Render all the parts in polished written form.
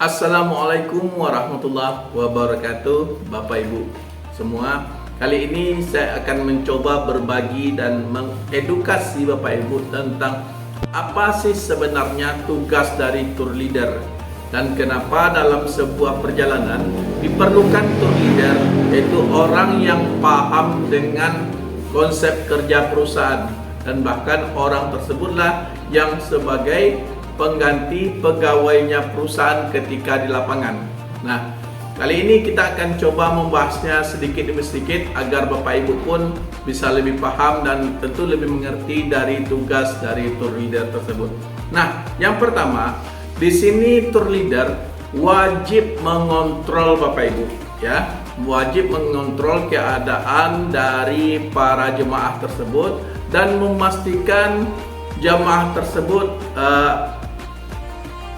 Assalamualaikum warahmatullahi wabarakatuh, Bapak Ibu semua. Kali ini saya akan mencoba berbagi dan mengedukasi Bapak Ibu tentang apa sih sebenarnya tugas dari tour leader dan kenapa dalam sebuah perjalanan diperlukan tour leader, yaitu orang yang paham dengan konsep kerja perusahaan, dan bahkan orang tersebutlah yang sebagai pengganti pegawainya perusahaan ketika di lapangan. Nah, kali ini kita akan coba membahasnya sedikit demi sedikit agar Bapak Ibu pun bisa lebih paham dan tentu lebih mengerti dari tugas dari tour leader tersebut. Nah, yang pertama, di sini tour leader wajib mengontrol Bapak Ibu, ya, wajib mengontrol keadaan dari para jemaah tersebut dan memastikan jemaah tersebut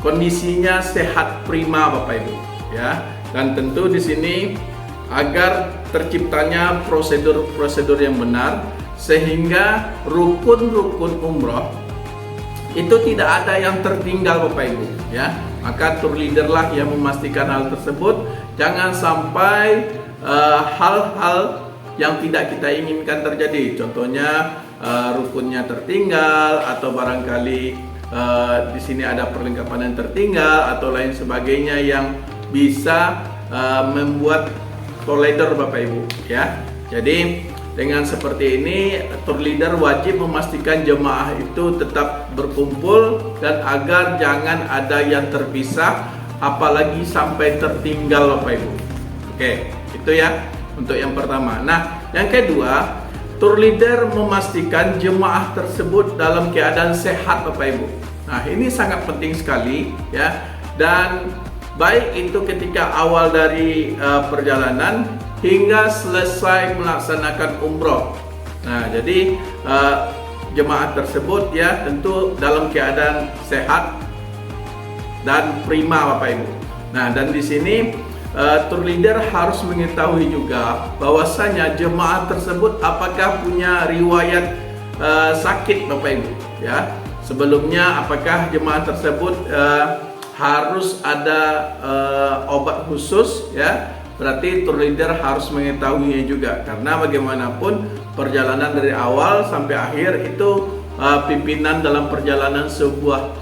kondisinya sehat prima Bapak Ibu, ya. Dan tentu di sini agar terciptanya prosedur-prosedur yang benar sehingga rukun-rukun umroh itu tidak ada yang tertinggal Bapak Ibu, ya. Maka tour leader lah yang memastikan hal tersebut. Jangan sampai hal-hal yang tidak kita inginkan terjadi. Contohnya rukunnya tertinggal, atau barangkali di sini ada perlengkapan yang tertinggal atau lain sebagainya yang bisa membuat koledor Bapak Ibu, ya. Jadi dengan seperti ini tour leader wajib memastikan jemaah itu tetap berkumpul dan agar jangan ada yang terpisah apalagi sampai tertinggal Bapak Ibu. Oke, itu ya untuk yang pertama. Nah, yang kedua, tour leader memastikan jemaah tersebut dalam keadaan sehat Bapak Ibu. Nah, ini sangat penting sekali, ya. Dan baik itu ketika awal dari perjalanan hingga selesai melaksanakan umroh. Nah, jadi jemaah tersebut ya tentu dalam keadaan sehat dan prima Bapak Ibu. Nah, dan di sini tour leader harus mengetahui juga bahwasanya jemaah tersebut apakah punya riwayat sakit Bapak Ibu, ya. Sebelumnya apakah jemaah tersebut harus ada obat khusus, ya. Berarti tour leader harus mengetahuinya juga, karena bagaimanapun perjalanan dari awal sampai akhir itu pimpinan dalam perjalanan sebuah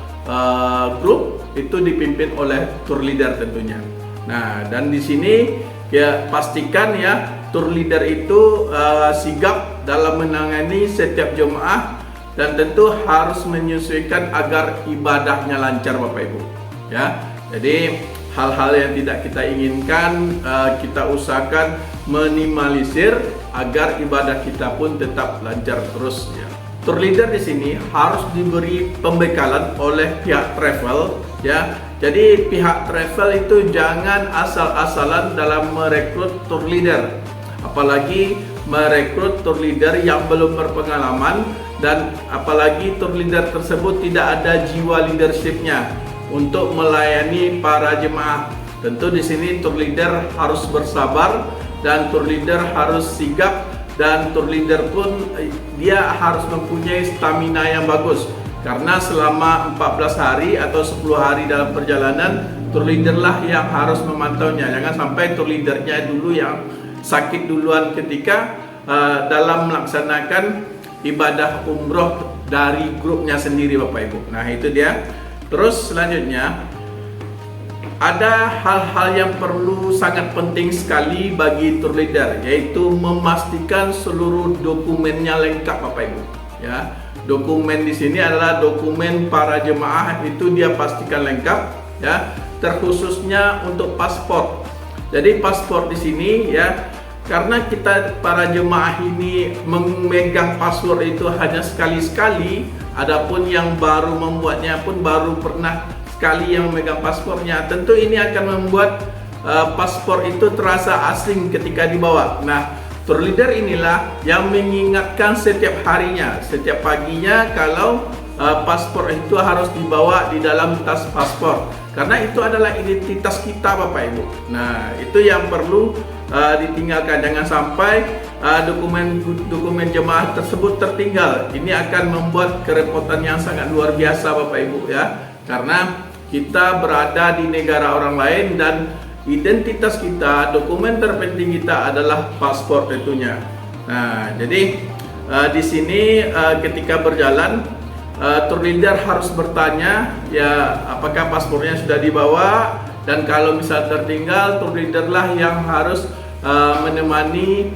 grup itu dipimpin oleh tour leader tentunya. Nah, dan di sini ya pastikan ya tour leader itu sigap dalam menangani setiap jemaah dan tentu harus menyesuaikan agar ibadahnya lancar Bapak Ibu, ya. Jadi hal-hal yang tidak kita inginkan kita usahakan minimalisir agar ibadah kita pun tetap lancar terus, ya. Tour leader di sini harus diberi pembekalan oleh pihak travel, ya. Jadi pihak travel itu jangan asal-asalan dalam merekrut tour leader, apalagi merekrut tour leader yang belum berpengalaman, dan apalagi tour leader tersebut tidak ada jiwa leadershipnya untuk melayani para jemaah. Tentu di sini tour leader harus bersabar dan tour leader harus sigap, dan tour leader pun dia harus mempunyai stamina yang bagus, karena selama 14 hari atau 10 hari dalam perjalanan tour leader lah yang harus memantaunya. Jangan sampai tour leadernya dulu yang sakit duluan ketika dalam melaksanakan ibadah umroh dari grupnya sendiri Bapak Ibu. Nah, itu dia. Terus selanjutnya ada hal-hal yang perlu sangat penting sekali bagi tour leader, yaitu memastikan seluruh dokumennya lengkap Bapak Ibu, ya. Dokumen di sini adalah dokumen para jemaah, itu dia pastikan lengkap, ya, terkhususnya untuk paspor. Jadi paspor di sini ya, karena kita para jemaah ini memegang paspor itu hanya sekali-sekali, adapun yang baru membuatnya pun baru pernah sekali yang memegang paspornya. Tentu ini akan membuat paspor itu terasa asing ketika dibawa. Nah, tour leader inilah yang mengingatkan setiap harinya, setiap paginya kalau paspor itu harus dibawa di dalam tas paspor, karena itu adalah identitas kita Bapak Ibu. Nah, itu yang perlu ditinggalkan. Jangan sampai dokumen jemaah tersebut tertinggal. Ini akan membuat kerepotan yang sangat luar biasa Bapak Ibu, ya. Karena kita berada di negara orang lain dan identitas kita, dokumen terpenting kita adalah paspor tentunya. Nah, jadi di sini ketika berjalan, tour leader harus bertanya ya apakah paspornya sudah dibawa, dan kalau misal tertinggal, tour leader lah yang harus menemani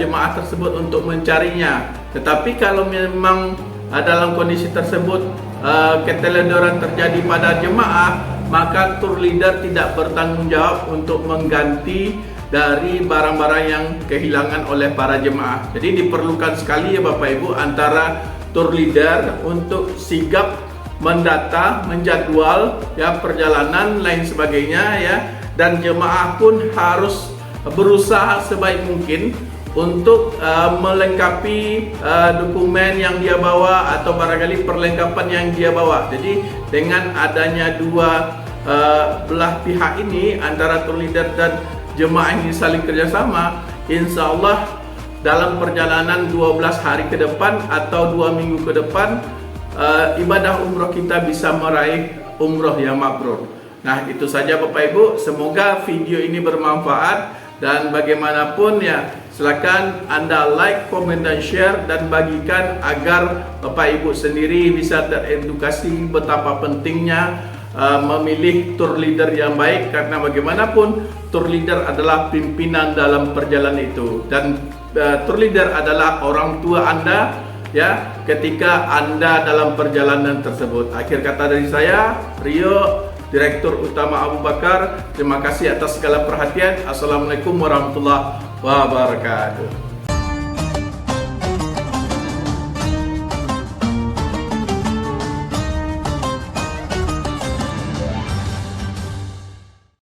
jemaah tersebut untuk mencarinya. Tetapi kalau memang dalam kondisi tersebut keteledoran terjadi pada jemaah, maka tour leader tidak bertanggung jawab untuk mengganti dari barang-barang yang kehilangan oleh para jemaah. Jadi diperlukan sekali ya Bapak Ibu antara tour leader untuk sigap mendata, menjadwal ya perjalanan lain sebagainya ya, dan jemaah pun harus berusaha sebaik mungkin untuk melengkapi dokumen yang dia bawa atau barangkali perlengkapan yang dia bawa. Jadi dengan adanya dua belah pihak ini, antara tour leader dan jemaah ini saling kerjasama, insya Allah dalam perjalanan 12 hari ke depan atau 2 minggu ke depan, ibadah umroh kita bisa meraih umroh yang mabrur. Nah, itu saja Bapak Ibu, semoga video ini bermanfaat, dan bagaimanapun ya silakan Anda like, komen, dan share, dan bagikan agar Bapak Ibu sendiri bisa teredukasi betapa pentingnya memilih tour leader yang baik, karena bagaimanapun tour leader adalah pimpinan dalam perjalanan itu, dan tour leader adalah orang tua Anda ya ketika Anda dalam perjalanan tersebut. Akhir kata dari saya, Rio, Direktur Utama Abu Bakar. Terima kasih atas segala perhatian. Assalamualaikum warahmatullahi wabarakatuh.